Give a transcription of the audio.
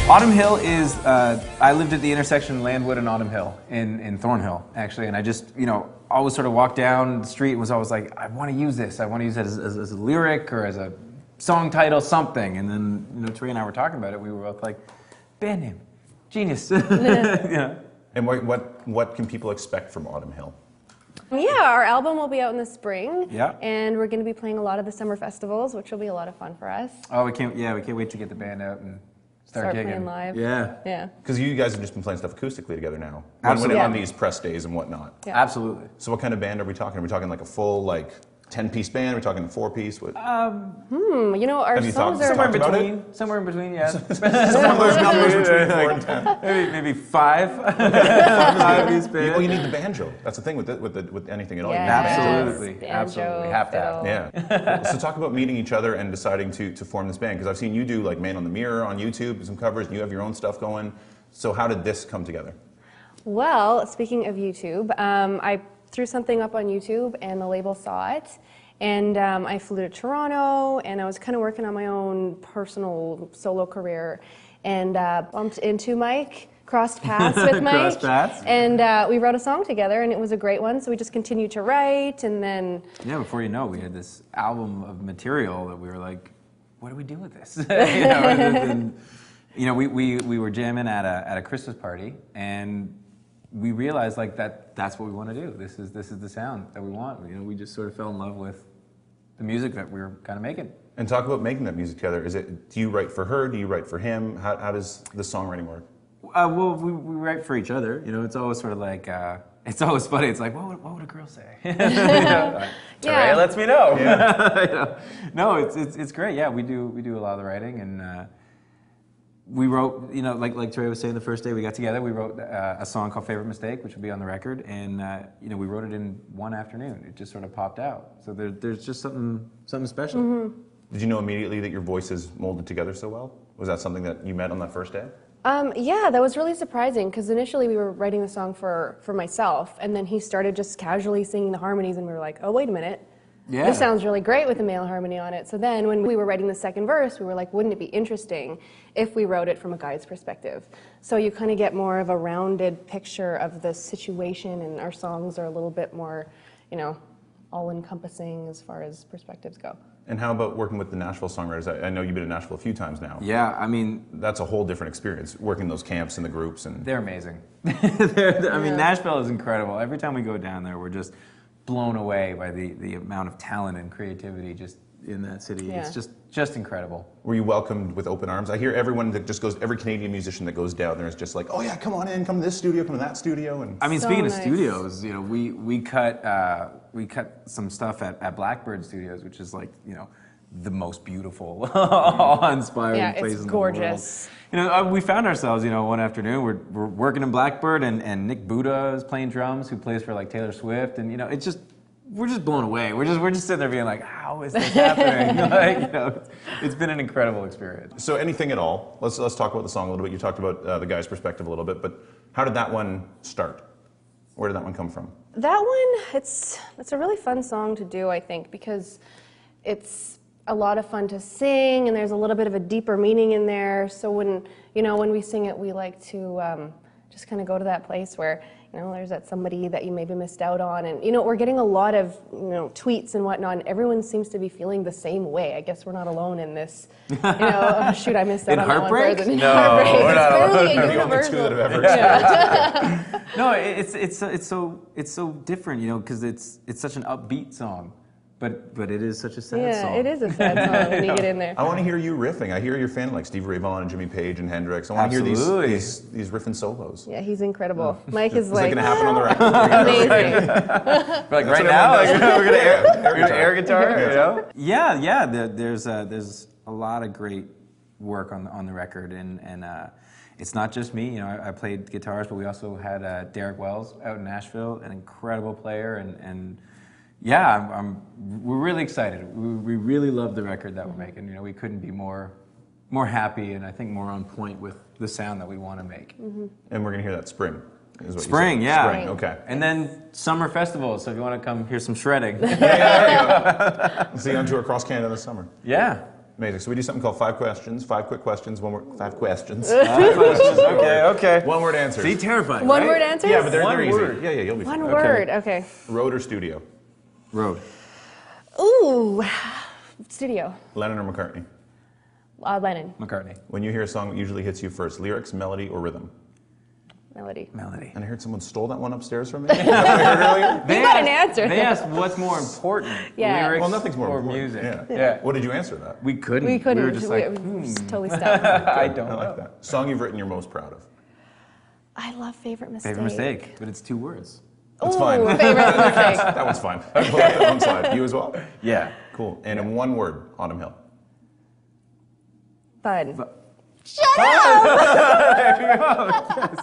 Autumn Hill is, I lived at the intersection Landwood and Autumn Hill in Thornhill, actually, and I just, always sort of walked down the street and was always like, I want to use this. I want to use it as a lyric or as a song title, something. And then, Tareya and I were talking about it. We were both like, band name, genius. And what can people expect from Autumn Hill? Yeah, our album will be out in the spring. Yeah. And we're going to be playing a lot of the summer festivals, which will be a lot of fun for us. Oh, we can't wait to get the band out and start gigging. Playing live. Yeah. Yeah. Because you guys have just been playing stuff acoustically together now. Absolutely. On these press days and whatnot. Yeah. Absolutely. So what kind of band are we talking? Are we talking like a full 10-piece band? Are we talking a 4-piece? What? Our songs are somewhere in between. Somewhere in between, yeah. Somewhere in those numbers between 4 and 10. Maybe 5. 5-piece band. Well, you need the banjo. That's the thing with anything at all. Yes. You need the banjo. Absolutely. Banjo, Absolutely. Have to have. Yeah. So talk about meeting each other and deciding to form this band, because I've seen you do like Man on the Mirror on YouTube, some covers, and you have your own stuff going. So how did this come together? Well, speaking of YouTube, I threw something up on YouTube and the label saw it. And I flew to Toronto, and I was kind of working on my own personal solo career, and bumped into Mike, crossed paths with Mike, Crossed paths. And we wrote a song together, and it was a great one. So we just continued to write, and then before you know, we had this album of material that we were like, what do we do with this? We were jamming at a Christmas party, and we realized that's what we want to do. This is the sound that we want. We just sort of fell in love with the music that we were kind of making. And talk about making that music together. Do you write for her? Do you write for him? How does the songwriting work? Well, we write for each other. It's always sort of like, it's always funny. It's like, what would a girl say? Tareya lets me know. Yeah. No, it's great. Yeah, we do a lot of the writing, and we wrote, like Tareya was saying, the first day we got together, we wrote a song called Favorite Mistake, which will be on the record, and we wrote it in one afternoon. It just sort of popped out. So there's just something special. Mm-hmm. Did you know immediately that your voices molded together so well? Was that something that you met on that first day? Yeah, that was really surprising, because initially we were writing the song for myself, and then he started just casually singing the harmonies, and we were like, oh, wait a minute. Yeah. This sounds really great with a male harmony on it. So then when we were writing the second verse, we were like, wouldn't it be interesting if we wrote it from a guy's perspective? So you kind of get more of a rounded picture of the situation, and our songs are a little bit more, all-encompassing as far as perspectives go. And how about working with the Nashville songwriters? I know you've been to Nashville a few times now. Yeah, I mean, that's a whole different experience, working those camps and the groups. And they're amazing. Nashville is incredible. Every time we go down there, we're just blown away by the amount of talent and creativity just in that city. Yeah. It's just incredible. Were you welcomed with open arms? I hear everyone that just goes, every Canadian musician that goes down there is just like, oh yeah, come on in, come to this studio, come to that studio. And I mean, so speaking of studios, we cut some stuff at Blackbird Studios, which is like, the most beautiful, awe-inspiring place in the world. Yeah, it's gorgeous. We found ourselves, one afternoon, we're working in Blackbird, and Nick Buddha is playing drums, who plays for like Taylor Swift, and we're just blown away. We're just sitting there being like, how is this happening? It's been an incredible experience. So anything at all? Let's talk about the song a little bit. You talked about the guy's perspective a little bit, but how did that one start? Where did that one come from? That one, it's a really fun song to do, I think, because it's a lot of fun to sing, and there's a little bit of a deeper meaning in there. So when we sing it, we like to just kind of go to that place where there's that somebody that you maybe missed out on, and we're getting a lot of tweets and whatnot, and everyone seems to be feeling the same way. I guess we're not alone in this. Oh, shoot, I missed out on that one person. No, heartbreak. we're not alone. It's The only two that have ever experienced. No, it's so different, because it's such an upbeat song. But it is such a sad song. Yeah, it is a sad song when you get in there. I want to hear you riffing. I hear you're fan like Stevie Ray Vaughan and Jimmy Page and Hendrix. I want to hear these riffing solos. Yeah, he's incredible. Mike is like, it going to happen on the record? Amazing. Like right now, we're gonna air guitar. Yeah. There's a lot of great work on the record, and it's not just me. I played guitars, but we also had Derek Wells out in Nashville, an incredible player, and yeah, we're really excited. We really love the record that we're making. We couldn't be more happy, and I think more on point with the sound that we want to make. Mm-hmm. And we're gonna hear that spring. Spring, yeah. Spring, okay. And then summer festivals. So if you want to come hear some shredding, there you go. See you on tour across Canada this summer. Yeah. Amazing. So we do something called 5 questions, 5 quick questions, 5 questions. Okay. One word answers. See, terrifying. One right? word answers? Yeah, but they're One easy. word. Yeah, you'll be fine. One word, okay. Road or studio? Road. Ooh, studio. Lennon or McCartney? Lennon. McCartney. When you hear a song, what usually hits you first? Lyrics, melody, or rhythm? Melody. Melody. And I heard someone stole that one upstairs from me. Is that what I heard earlier? You got an answer. They asked what's more important, Yeah. lyrics Well, nothing's more or important. music. Yeah. What did you answer that? We couldn't. We couldn't. We were just like, just totally stuck. I don't I know. like that. Song you've written you're most proud of? I love favorite mistake. Favorite mistake, but it's 2 words. That's Ooh, fine. favorite mistake. That one's fine. I'll put that to one side. You as well? Yeah. Cool. And in one word, Autumn Hill. Fun. Shut up! There you go. Yes.